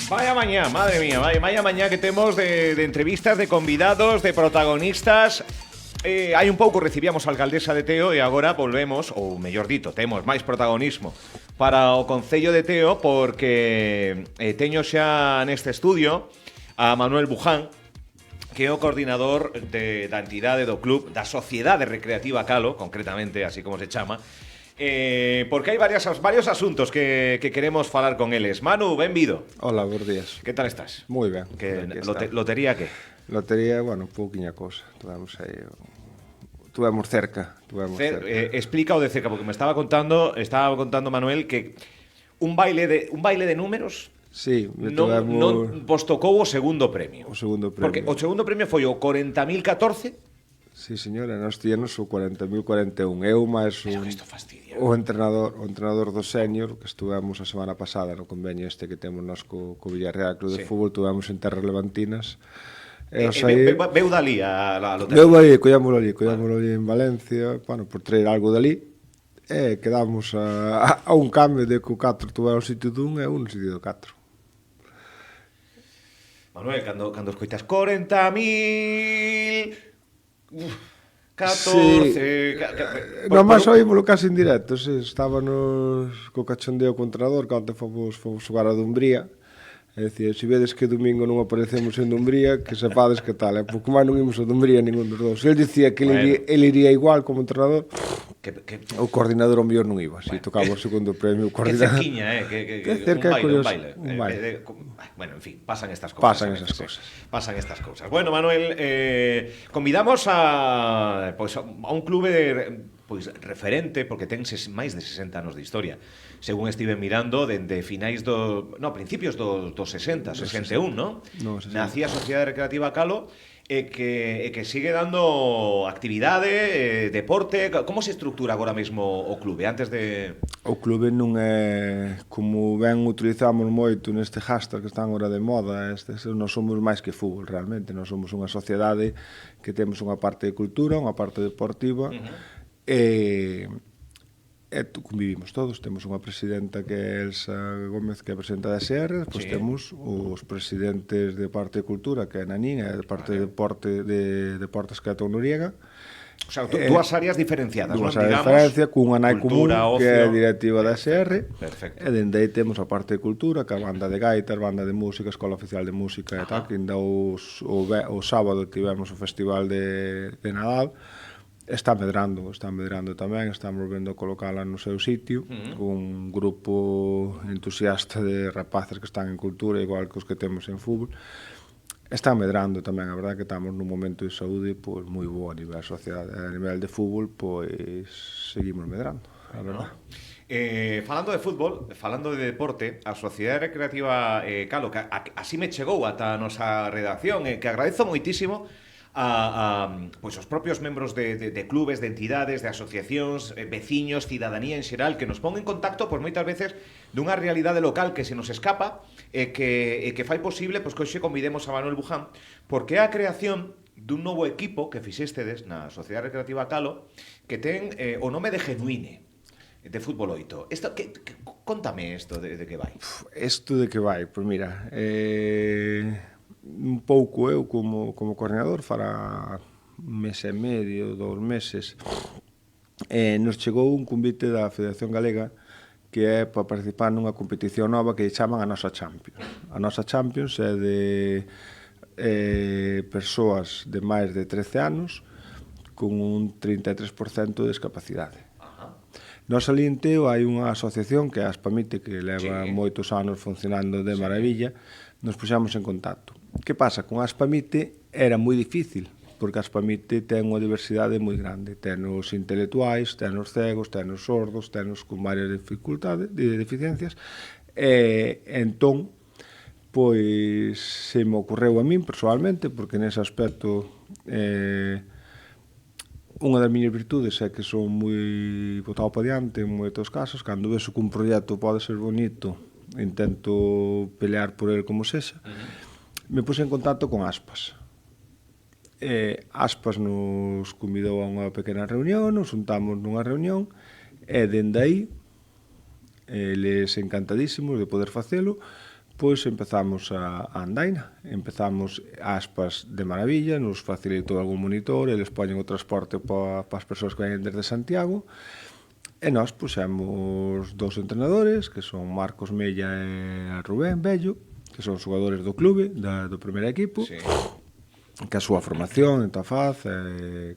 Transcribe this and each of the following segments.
Vaya mañá, madre mía, vaya mañá que temos de entrevistas, de convidados, de protagonistas. Hai un pouco recibíamos a alcaldesa de Teo e agora volvemos, ou mellor dito, temos máis protagonismo para o Concello de Teo porque teño xa neste estudio a Manuel Buján, que é o coordinador da entidade do club, da Sociedade Recreativa Calo, concretamente, así como se chama, porque hai varios asuntos que queremos falar con eles. Manu, benvido. Hola, buenos días. Que tal estás? Moi ben. Lotería que? Lotería, bueno, pouquiña cousa. Tuvemos aí... Tuvemos cerca. Explica o de cerca, porque me estaba contando Manuel que un baile de números. Sí, non vos tocou o segundo premio. O segundo premio. Porque o segundo premio foi o 40.014. Sí, señora, nós tíanos o 40.041. Eu máis o entrenador do senior que estuvemos a semana pasada no convenio este que temos nós co Villarreal Club de Fútbol, tuvemos en Terras Levantinas. Veu dali a lotería. Veu aí, collámoslo ali en Valencia, bueno, por traer algo dali. E quedamos a un cambio de que o 4 tuvera o sitio dun e un no sitio do 4. Manuel, cando escoitas 40.000... 14... Sí. Nomás oímoslo casi en directo, sí. Estábamos co cachondeo co entrenador cando fomos xogar a Dumbría. E dicía, se vedes que domingo non aparecemos en Dumbría, que sepades que tal, porque máis non imos a Dumbría ningún dos dous. El dicía que ele iría igual como entrenador, o coordinador ao mellor non iba, si tocaba o segundo premio. Que cerquiña, un baile. Bueno, en fin, pasan estas cousas. Pasan estas cousas. Bueno, Manuel, convidamos a un clube referente, porque ten máis de 60 anos de historia. Según estive mirando, dende finais principios dos 60, 61, non? Nacía a Sociedade Recreativa Calo e que sigue dando actividade, deporte. Como se estructura agora mesmo o clube? Antes de... O clube non é, como ben utilizamos moito neste hashtag que están agora de moda, nós somos máis que fútbol realmente, nós somos unha sociedade que temos unha parte de cultura, unha parte deportiva, e convivimos todos. Temos unha presidenta que é Elsa Gómez, que é presidenta da SR, depois temos os presidentes de parte de cultura, que é Nanín, e de parte de deportes que é Ton Noriega. O sea, dúas áreas diferenciadas, dúas áreas diferenciadas, cunha nai común, que é a directiva da SR. Perfecto. E dende aí temos a parte de cultura, que é a banda de gaitas, banda de música, Escola Oficial de Música e tal, que ainda o sábado tivemos o festival de Nadal. Está medrando tamén, estamos volvendo a colocala no seu sitio, un grupo entusiasta de rapaces que están en cultura, igual que os que temos en fútbol. Está medrando tamén, a verdade que estamos nun momento de saúde pois moi bo a nivel da sociedade, a nivel de fútbol, pois seguimos medrando, a verdade. Falando de fútbol, falando de deporte, a Sociedade Recreativa Calo, que así me chegou ata a nosa redacción, que agradezo moitísimo pois os propios membros de clubes, de entidades, de asociacións, veciños, cidadanía en xeral, que nos pon en contacto pois moitas veces dunha realidade local que se nos escapa e que fai posible pois que hoxe convidemos a Manuel Buján, porque é a creación dun novo equipo que fixéstedes na Sociedade Recreativa Calo, que ten o nome de Genuine, de Fútbol 8. Contame isto de que vai. Isto de que vai, pois mira, un pouco eu como coordinador fará un mes e medio, 2 meses, nos chegou un convite da Federación Galega que é para participar nunha competición nova que chaman a nosa Champions. A nosa Champions é de persoas de máis de 13 anos con un 33% de discapacidade. Nos ali en Teo hai unha asociación que é a Aspamite, que leva moitos anos funcionando de maravilla. Nos puxamos en contacto. Que pasa? Con a Aspamite era moi difícil, porque a Aspamite ten unha diversidade moi grande. Ten os intelectuais, ten os cegos, ten os sordos, ten os con varias dificultades, deficiencias. Entón, pois, se me ocorreu a min, personalmente, porque nese aspecto unha das miñas virtudes é que son moi botado para diante en moitos casos. Cando vexo que un proxecto pode ser bonito, intento pelear por ele como sexa. Me puse en contacto con Aspas. Aspas nos convidou a unha pequena reunión, nos juntamos nunha reunión, e dende aí eles encantadísimos de poder facelo, pois empezamos a andaina, empezamos aspas de maravilla, nos facilitou algún monitor, eles poñen o transporte para as persoas que venen desde Santiago, e nós puxemos dous entrenadores, que son Marcos Mella e Rubén Bello, que son xogadores do clube, do primeiro equipo, sí, que a súa formación en Tafaz, e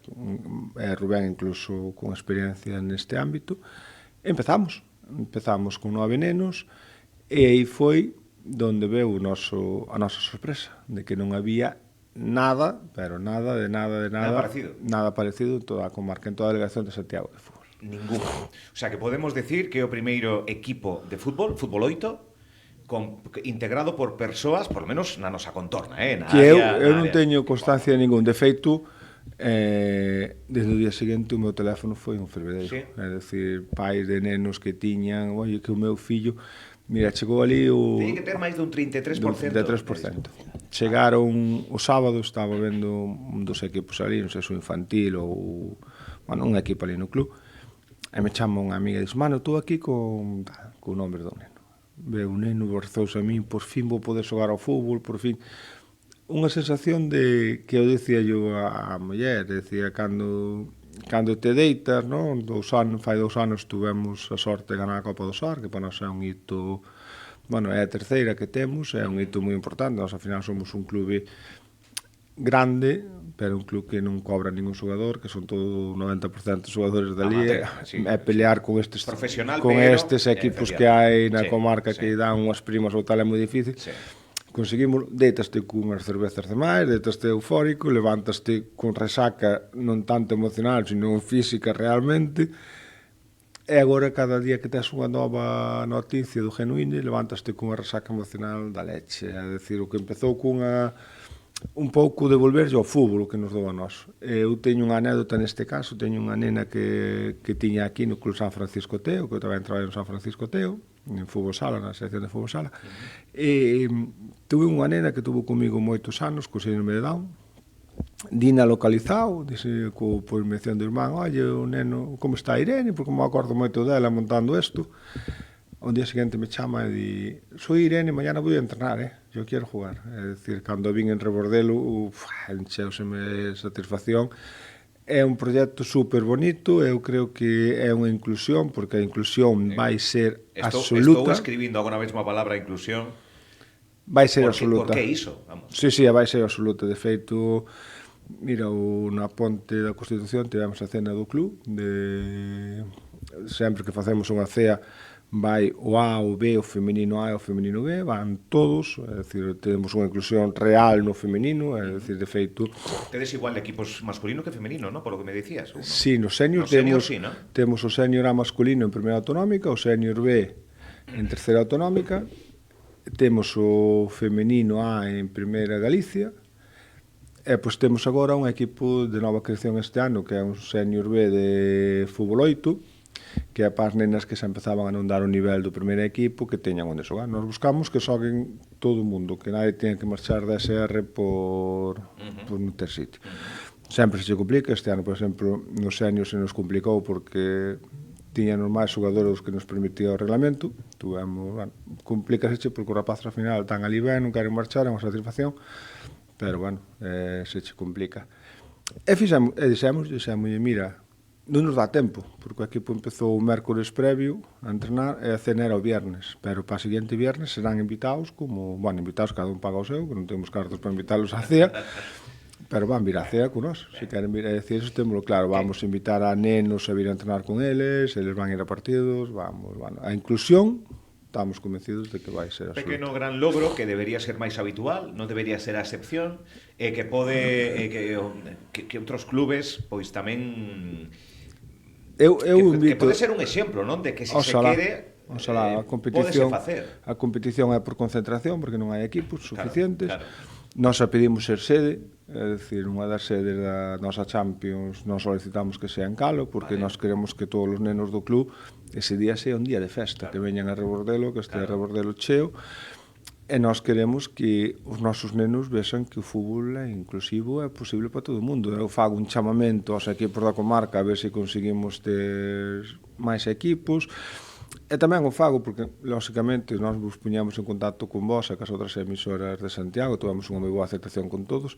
Rubén incluso con experiencia neste ámbito. Empezamos con 9 nenos, e aí foi donde veu a nosa sorpresa, de que non había nada, pero nada parecido en toda a comarca, en toda a delegación de Santiago de fútbol. Ningún. O sea, que podemos decir que é o primeiro equipo de fútbol, Fútbol 8, integrado por persoas, por lo menos na nosa contorna, na que área, eu non teño constancia de ningún. De feito, desde o día seguinte o meu teléfono foi un fervedeiro. Sí. É dicir, pais de nenos que tiñan, oye, que o meu fillo, mira, chegou ali o... Teñen que ter máis dun 33%. Dun 33%. Chegaron o sábado, estaba vendo un dos equipos ali, non sei se o infantil ou... Bueno, un equipo ali no club, e me chama unha amiga e dice, mano, estou aquí con o nombre do neno. Ve un neno, borzouse a min, por fin vou poder xogar ao fútbol, por fin... Unha sensación de que eu dicía yo a muller, decía, cando te deitas, non? Fai 2 anos tuvemos a sorte de ganar a Copa do Sar, que para nós é un hito, bueno, é a terceira que temos, é un hito moi importante, nós ao final somos un clube grande, pero un club que non cobra ningún xogador, que son todo 90% xogadores da liga, sí, é pelear con estes equipos que hai na comarca que dan unhas primas ou tal, é moi difícil. Sí. Conseguimos, deitaste cunhas cervezas de máis, deitaste eufórico, levantaste con resaca non tanto emocional, sino física realmente, e agora cada día que tes unha nova noticia do Genuine, levantaste cunha resaca emocional da leche, é dicir, o que empezou un pouco de volverlle ao fútbol que nos dou a nós. Eu teño unha anécdota neste caso, teño unha nena que tiña aquí no Club San Francisco Teo, que eu tamén traballo no San Francisco Teo, en fútbol sala, na sección de fútbol sala, e tuve unha nena que tuvo comigo moitos anos, co síndrome de Down, Dina localizado, dice, por mención do irmán, oye, o neno, como está Irene, porque me acordo moito dela montando isto. Ao día seguinte me chama e di, soy Irene, mañana voy a entrenar, yo quiero jugar. É dicir, cando vin en Rebordelo, encheuseme satisfacción. É un proxecto super bonito, eu creo que é unha inclusión, porque a inclusión vai ser absoluta. Estou escribindo agora mesmo a palabra inclusión. Vai ser absoluta. Por que iso? Vamos. Sí, vai ser absoluta. De feito, mira, na ponte da Constitución tivemos a cena do club, sempre que facemos unha cea, vai o A, o B, o femenino A e o femenino B, van todos, é dicir, temos unha inclusión real no femenino, é dicir, de feito... Tedes igual de equipos masculino que femenino, ¿no? Por lo que me decías. Sí, no senior temos o senior A masculino en primeira autonómica, o senior B en terceira autonómica, temos o femenino A en primeira Galicia, e pois temos agora un equipo de nova creación este ano, que é un senior B de fútbol 8, que é para as nenas que se empezaban a non dar o nivel do primeiro equipo, que teñan onde xogar. Nos buscamos que xoguen todo o mundo, que nadie tenha que marchar da SR por non ter sitio. Sempre se complica, este ano, por exemplo, no senior se nos complicou porque tiñanos máis xogadores que nos permitía o reglamento, complícase porque os rapaces ao final están ali ben, non queren marchar, é unha satisfacción, pero bueno, se che complica. E dixemos, mira, non nos dá tempo, porque o equipo empezou o mércores previo a entrenar e a cena era o viernes, pero para o seguinte viernes serán invitados, invitados, cada un paga o seu, que non temos cartos para invitalos á cea, pero van vir á cea con nós, se queren vir a decir eso, témoslo claro, vamos a invitar a nenos a vir a entrenar con eles van a ir a partidos, a inclusión, estamos convencidos de que vai ser absoluto. Pequeno gran logro que debería ser máis habitual, non debería ser a excepción, e que pode que outros clubes pois tamén que pode ser un exemplo, non, de que se quere a competición é por concentración, porque non hai equipos suficientes. Nós a pedimos ser sede, é dicir, unha das sedes da nosa Champions non solicitamos que sea en Calo, porque nós queremos que todos os nenos do club ese día sea un día de festa, que veñan a Rebordelo, que este a Rebordelo cheo, e nós queremos que os nosos nenos vexan que o fútbol é inclusivo, é posible para todo o mundo. Eu fago un chamamento aos equipos da comarca a ver se conseguimos ter máis equipos, E tamén o fago porque, lóxicamente, nós vos puñamos en contacto con vos e cas outras emisoras de Santiago, tivemos unha moi boa aceptación con todos.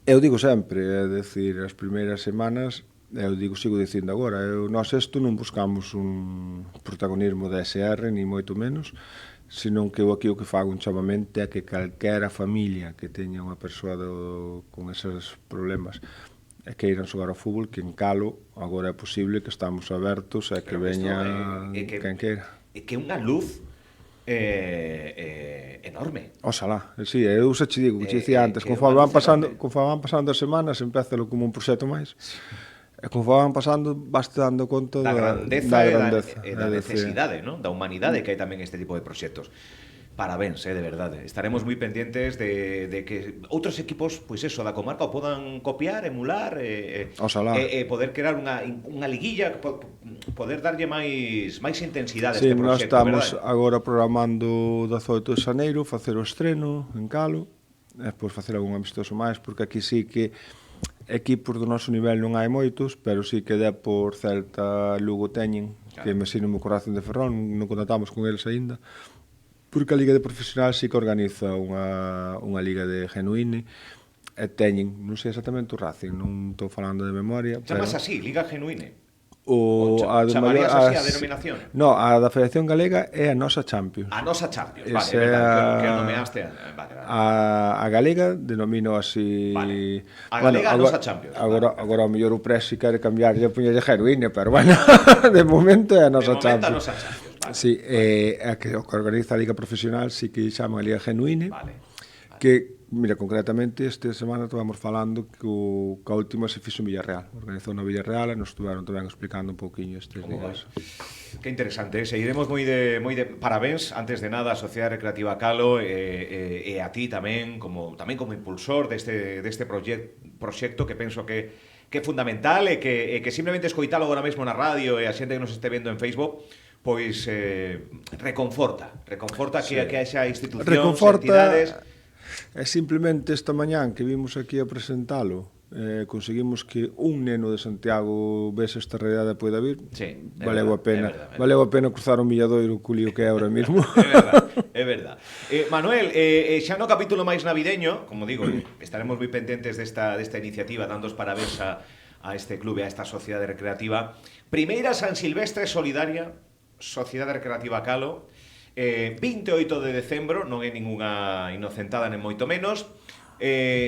Eu digo sempre, é dicir, as primeiras semanas, eu digo, sigo dicindo agora, nós isto non buscamos un protagonismo da SR, ni moito menos, senón que eu aquí o que fago un chamamento é que calquera familia que teña unha persoa con eses problemas e que iran xogar ao fútbol, que en Calo agora é posible, que estamos abertos e que veña quen queira. É que unha luz enorme. Oxalá, sí, eu xa che digo, que che dicía antes, conforme van pasando as semanas, empézalo como un proxecto máis. E conforme van pasando, vaste dando conta da grandeza e da necesidade, non? Da humanidade que hai tamén este tipo de proxectos. Parabéns, de verdade. Estaremos moi pendientes de que outros equipos, pois eso, da comarca o podan copiar, emular e poder crear unha liguilla, poder darlle máis intensidade a este proxecto, nós estamos agora programando 18 de xaneiro facer o estreno en Calo e depois facer algún amistoso máis, porque aquí sí que equipos do noso nivel non hai moitos, pero sí que por Celta, Lugo teñen, que me sino o Corazón de Ferrol, non contactamos con eles aínda, porque a Liga de Profesional sí que organiza unha liga de Genuine, e teñen, non sei exactamente o Racing, non estou falando de memoria. Chamas así, Liga Genuine? Chamarías así a denominación? No, a da Federación Galega é a nosa Champions. A nosa Champions, vale, é verdade, que a nomeaste. A Galega denomino así... Vale, a Galega a nosa Champions. Agora o mellor o Presi quere cambiar e poñerlle Genuine, pero bueno, de momento é a nosa Champions. De momento a nosa Champions, vale. Sí, a que organiza a Liga Profesional sí que chama a Liga Genuine, que... Mira, concretamente, esta semana estábamos falando que a última se fixo en Villarreal. Organizou na Villarreal e nos estuveron tamén explicando un pouquiño estes días. Que interesante, seguiremos moi de parabéns, antes de nada, a Sociedade Recreativa Calo e a ti tamén como impulsor deste proxecto que penso que é fundamental e que simplemente escoitalo agora mesmo na radio e a xente que nos este vendo en Facebook pois reconforta que haxa institucións, entidades. É simplemente esta mañán que vimos aquí a presentalo, conseguimos que un neno de Santiago vese esta realidade e poida vir. Sí, valeu a pena cruzar o Milladoiro co lío que é ahora mismo. É verdad. Manuel, xa no capítulo máis navideño, como digo, estaremos moi pendentes desta iniciativa, dando os parabéns a este clube, a esta sociedade recreativa. Primeira San Silvestre Solidaria, Sociedade Recreativa Calo, 28 de decembro, non é ningunha inocentada nem moito menos,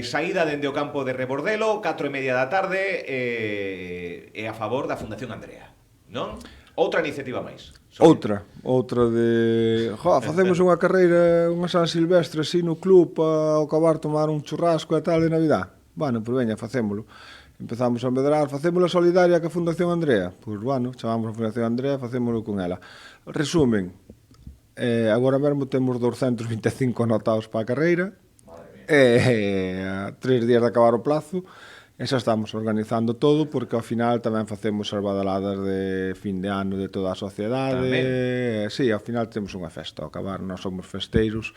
saída dende o campo de Rebordelo, 4:30 da tarde, e a favor da Fundación Andrea, non? Outra iniciativa máis. Outra de... facemos unha carreira, unha San Silvestre así no club para acabar tomar un churrasco e tal de Navidad. Bueno, pois veña, facémolo. Empezamos a medrar, facémolo solidaria ca Fundación Andrea. Pois bueno, chamamos a Fundación Andrea, facémolo con ela. Resumen, agora mesmo temos 225 anotados para a carreira, 3 días de acabar o plazo, e xa estamos organizando todo, porque ao final tamén facemos as badaladas de fin de ano de toda a sociedade. Sí, ao final temos unha festa ao acabar, nós somos festeiros,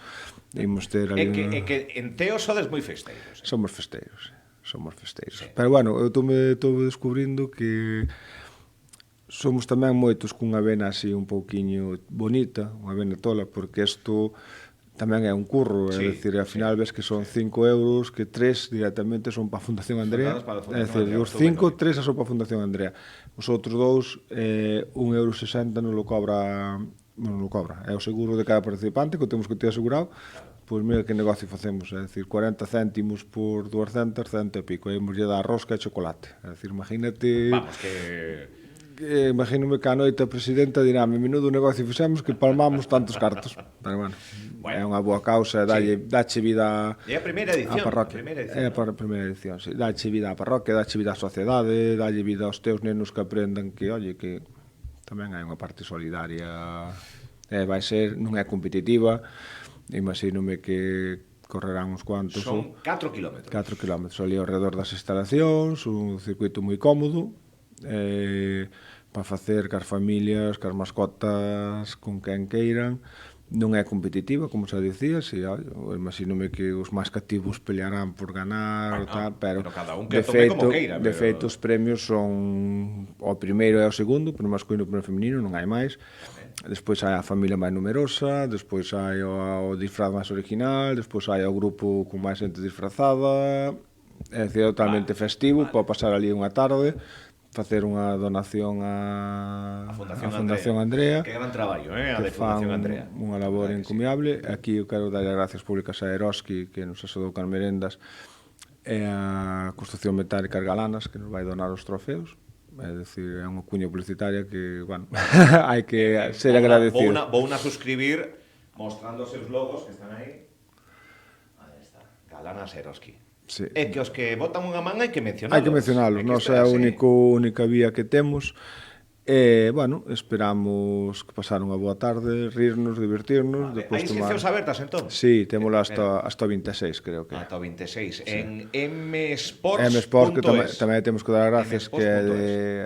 imos ter ali... É que en Teo sodes moi festeiros. Somos festeiros. Sí. Pero bueno, eu estou descubrindo que somos tamén moitos cunha vena así un pouquiño bonita, unha vena tola, porque isto tamén é un curro, é dicir, ao final ves que son 5 euros, que 3 directamente son para a Fundación Andrea, é dicir, os 5, 3 son para a Fundación Andrea. Os outros 2, 1,60 € non lo cobra, é o seguro de cada participante, que temos que ter asegurado. Pois mira que negocio facemos, é dicir, 40 céntimos por 200, 100 e pico, e imos lle dar rosca e chocolate. É dicir, imagínate... Vamos, que imagínome que a noite a presidenta dirá, menudo negocio fixemos que palmamos tantos cartos. Pero bueno, é unha boa causa, dache vida á primeira edición, parroquia. É a primeira edición, sí. Dache vida á parroquia, dache vida á sociedade, dalle vida aos teus nenos que aprendan que, oye, que tamén hai unha parte solidaria, vai ser, non é competitiva, imagínome que correrán uns cuantos. Son 4 kilómetros. 4 kilómetros ali ao redor das instalacións, un circuito moi cómodo, para facer cas familias, cas mascotas, con quen queiran, non é competitiva, como xa dicía, si, imagínome que os máis cativos pelearán por ganar, tal, pero cada un que tome como queira. De feito, os premios son o primeiro e o segundo, pero masculino e o feminino, non hai máis. Despois hai a familia máis numerosa, despois hai o disfraz máis original, despois hai o grupo con máis xente disfrazada, é dicir, totalmente festivo, pode pasar ali unha tarde, facer unha donación á Fundación Andrea, que gran traballo, a de Fundación Andrea, unha labor encomiable. Aquí eu quero dar as gracias públicas a Eroski, que nos axudou con merendas, e a Construcción Metálica Galanas, que nos vai donar os trofeos. É dicir, é unha cuña publicitaria que, bueno, hai que ser agradecido. Vou na suscribir mostrando os seus logos que están aí. Aí está, Galanas Eroski. Sí. É que os que botan unha man hai que mencionalos. Hai que mencionalos, non é a única vía que temos. E, bueno, esperamos que pasar unha boa tarde, rirnos, divertirnos. Hai inscripcións abertas, entón? Sí, témolo hasta o 26, creo que. Hasta o 26. Sí. En msports, que tamén temos que dar gracias, que é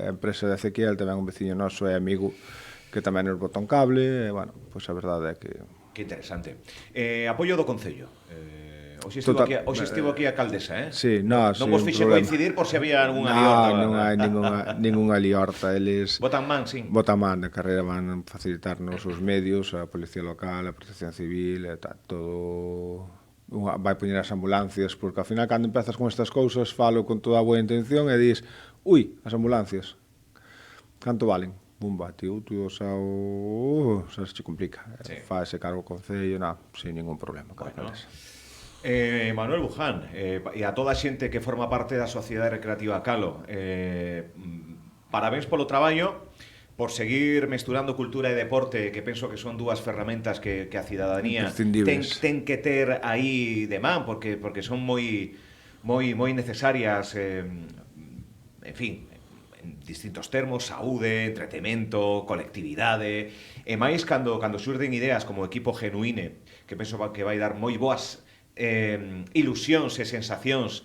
a empresa de Ezequiel, tamén un veciño noso e amigo, que tamén nos bota un cable, e, bueno, pois a verdade é que... Que interesante. Apoio do Concello. Hoxe estivo aquí a Caldesa, Sí, non vos fixe coincidir por se había algunha liorta. Non hai ninguna liorta. Eles botan man, sí. Botan man, de carreira van facilitarnos os medios, a Policía Local, a Protección Civil, e todo... vai poñer as ambulancias, porque ao final, cando empezas con estas cousas, falo con toda a boa intención e dis, ui, as ambulancias, canto valen? Bumba, tío, xa se complica. Fa ese cargo o Concello, sin ningún problema. Manuel Buján, e a toda a xente que forma parte da Sociedade Recreativa Calo, parabéns polo traballo, por seguir mesturando cultura e deporte, que penso que son dúas ferramentas que a cidadanía ten que ter aí de man, porque son moi necesarias, en fin, en distintos termos, saúde, entretemento, colectividade, e máis cando xurden ideas como o equipo Genuine, que penso que vai dar moi boas ilusións e sensacións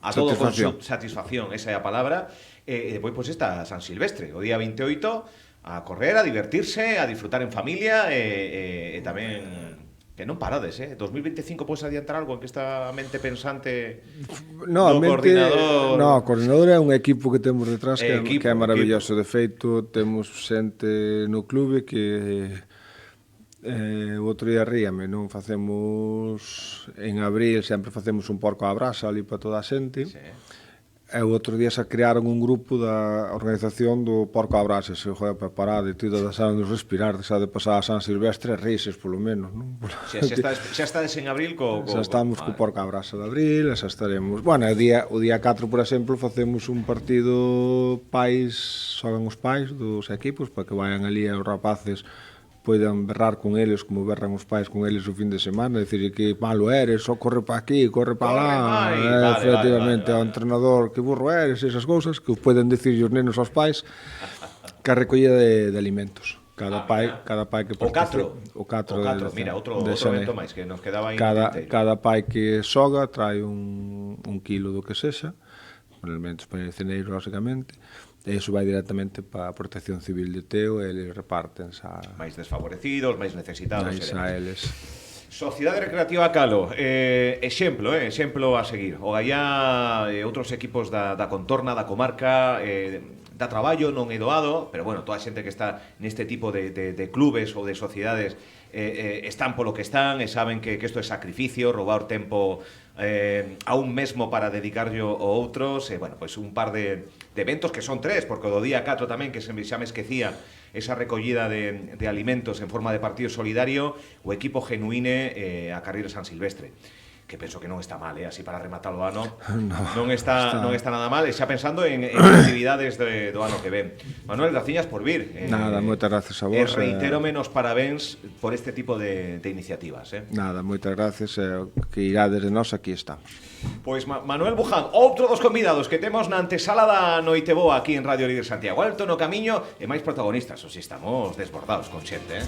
a todo con satisfacción, esa é a palabra. E depois pois está San Silvestre, o día 28, a correr, a divertirse, a disfrutar en familia, e tamén que non parades, 2025 podes adiantar algo en que esta mente pensante do coordinador? O coordinador é un equipo que temos detrás que é maravilloso. De feito, temos xente no clube que o outro día ríame, non facemos en abril, sempre facemos un porco á brasa ali para toda a xente. E o outro día se crearon un grupo da organización do porco á brasa, se joder, preparado e tido deixaronnos respirar, xa de pasar a San Silvestre, rises polo menos, non? Xa estades en abril xa estamos co porco á brasa de abril, xa estaremos. Bueno, o día 4, por exemplo, facemos un partido xogan os pais dos equipos para que vayan ali os rapaces poidan berrar con eles como berran os pais con eles o fin de semana, decir que malo eres, só corre para aquí, corre para lá, efectivamente, ao entrenador, que burro eres, esas cousas que poden dicir os nenos aos pais, que a recollida de alimentos. Cada pai que participa, o 4 mira, outro evento máis que nos quedaba aí. Cada pai que xoga trae un kilo do que sexa, con elementos para el ceneiro, lógicamente. E iso vai directamente para a Protección Civil de Teo e eles reparten a máis desfavorecidos, máis necesitados, a eles. Sociedade Recreativa Calo, exemplo a seguir. O Gaiá e outros equipos da contorna, da comarca, da traballo non é doado, pero bueno, toda a xente que está neste tipo de clubes ou de sociedades están polo que están e saben que isto é sacrificio, roubar tempo a un mesmo para dedicarlo a outros, e bueno, pois un par de eventos que son 3, porque o do día 4 tamén, que xa me esquecía, esa recollida de alimentos en forma de partido solidario, o equipo Genuine a carreira San Silvestre, que penso que non está mal, así para rematar o ano, non está nada mal, e xa pensando en actividades do ano que ven. Manuel, graciñas por vir. Nada, moitas gracias a vos. E reitero menos parabéns por este tipo de iniciativas. Nada, moitas gracias, que irades de nós, aquí estamos. Pois Manuel Buján, outro dos convidados que temos na antesala da Noiteboa aquí en Radio Líder Santiago. Alto no camiño e máis protagonistas, os estamos desbordados con xente,